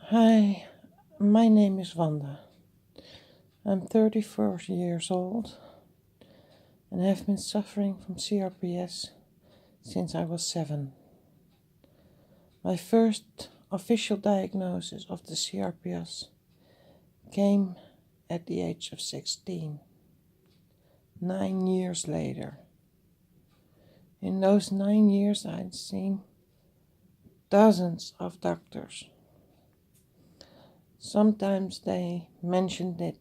Hi, my name is Wanda. I'm 34 years old and have been suffering from CRPS since I was 7. My first official diagnosis of the CRPS came at the age of 16, 9 years later. In those 9 years I'd seen dozens of doctors. Sometimes they mentioned it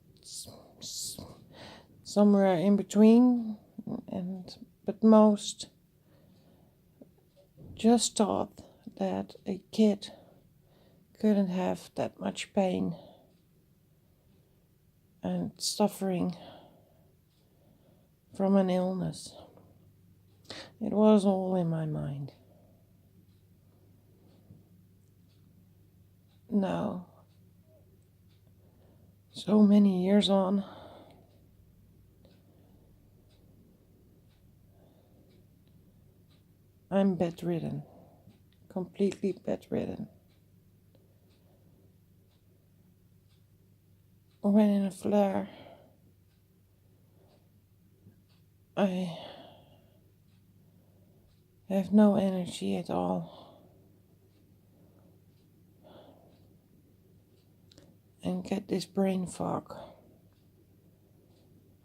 somewhere in between, but most just thought that a kid couldn't have that much pain and suffering from an illness. It was all in my mind. Now, so many years on, I'm bedridden, completely bedridden. When in a flare, I have no energy at all and get this brain fog,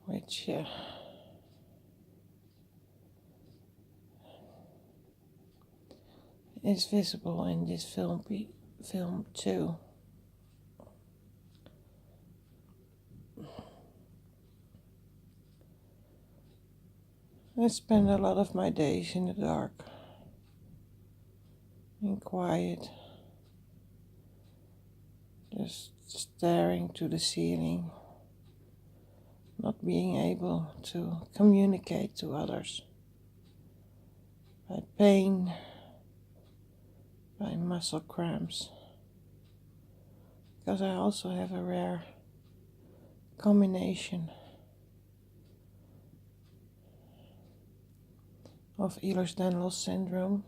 which is visible in this film too. I spend a lot of my days in the dark, in quiet, just staring to the ceiling, not being able to communicate to others, by pain, by muscle cramps, because I also have a rare combination of Ehlers-Danlos syndrome,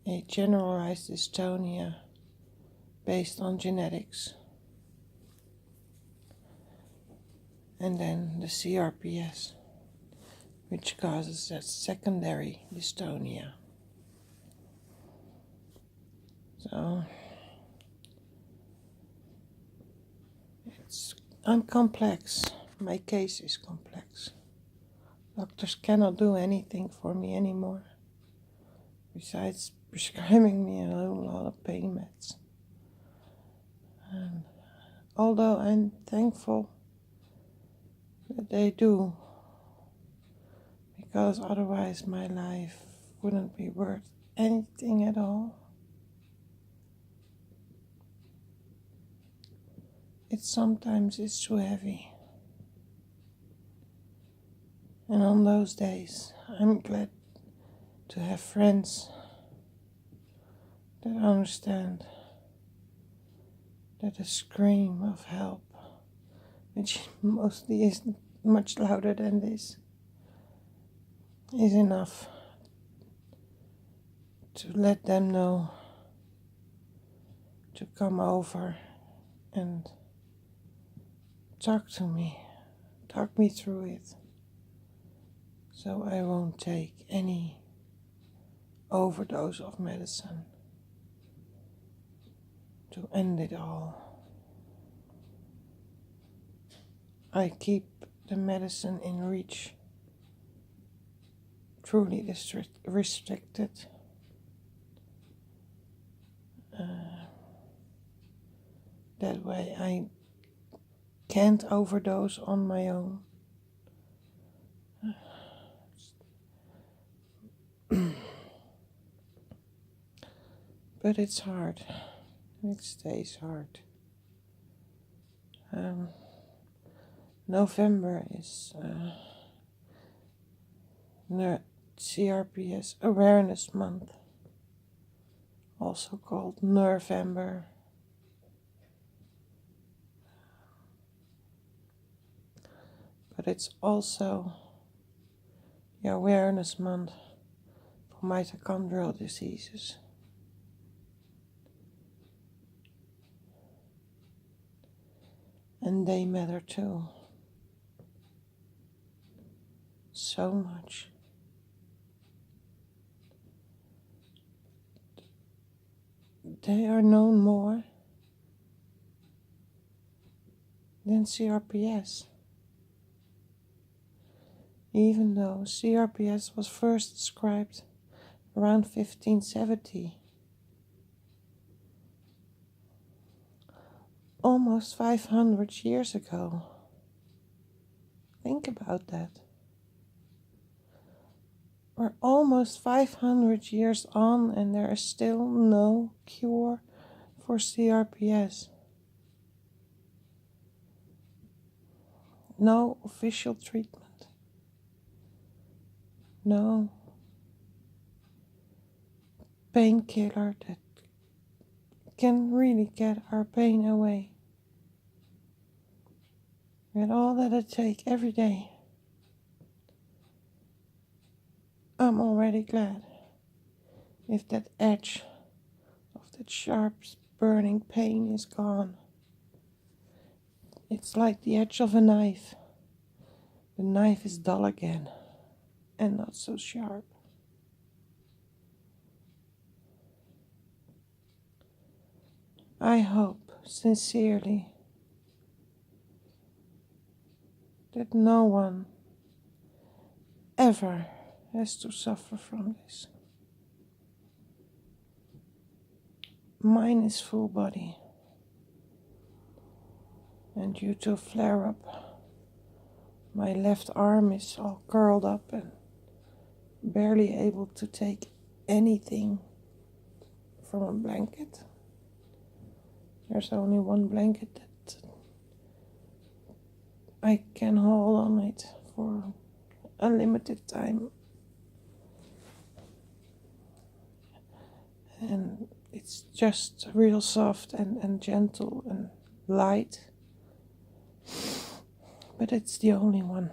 a generalized dystonia based on genetics, and then the CRPS, which causes that secondary dystonia. So I'm complex. My case is complex. Doctors cannot do anything for me anymore, besides prescribing me a whole lot of pain meds. And although I'm thankful that they do, because otherwise my life wouldn't be worth anything at all. Sometimes it's too heavy. And on those days, I'm glad to have friends that understand that a scream of help, which mostly is much louder than this, is enough to let them know to come over and talk me through it, so I won't take any overdose of medicine to end it all. I keep the medicine in reach, truly restricted. That way I can't overdose on my own. But it's hard. It stays hard. November is CRPS Awareness Month, also called Nervember. But it's also the Awareness Month for mitochondrial diseases. And they matter too. So much. They are known more than CRPS. Even though CRPS was first described around 1570. Almost 500 years ago. Think about that. We're almost 500 years on and there is still no cure for CRPS. No official treatment. No painkiller that can really get our pain away. And all that I take every day, I'm already glad if that edge of that sharp burning pain is gone. It's like the edge of a knife. The knife is dull again and not so sharp. I hope sincerely that no one ever has to suffer from this. Mine is full body, and due to a flare-up, my left arm is all curled up and barely able to take anything from a blanket. There's only one blanket that I can hold on it for a limited time. And it's just real soft and gentle and light. But it's the only one.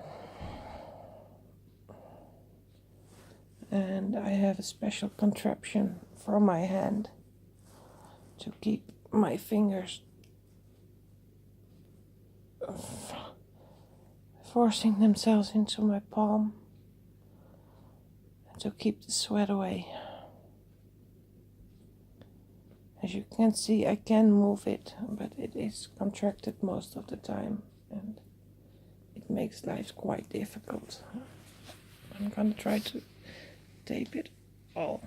And I have a special contraption for my hand to keep my fingers forcing themselves into my palm and to keep the sweat away. As you can see, I can move it, but it is contracted most of the time and it makes life quite difficult. I'm gonna try to tape it all.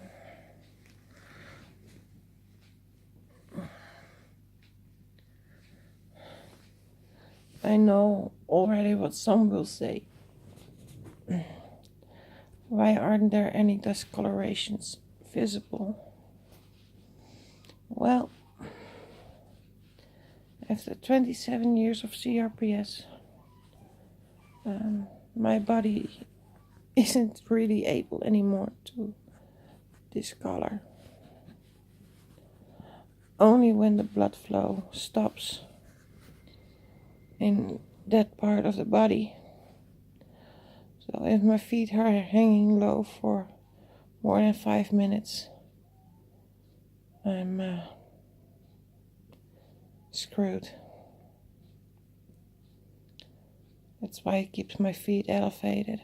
I know already what some will say. Why aren't there any discolorations visible? Well, after 27 years of CRPS, my body isn't really able anymore to discolor. Only when the blood flow stops in that part of the body. So if my feet are hanging low for more than 5 minutes, I'm screwed. That's why it keeps my feet elevated,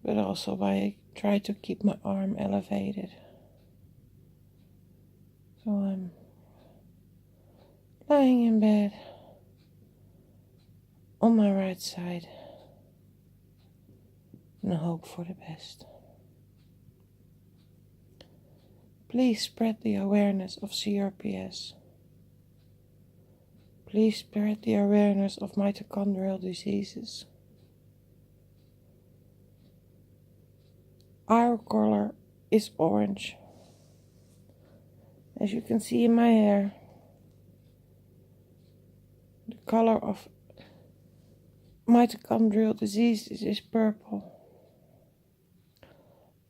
but also why I try to keep my arm elevated. So I'm lying in bed on my right side and hope for the best. Please spread the awareness of CRPS. Please spread the awareness of mitochondrial diseases. Our color is orange. As you can see in my hair, the color of mitochondrial diseases is purple.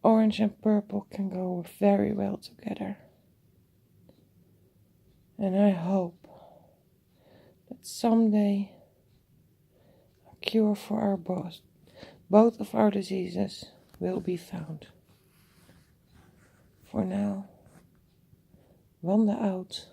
Orange and purple can go very well together. And I hope that someday a cure for our both of our diseases will be found. For now, Wanda out.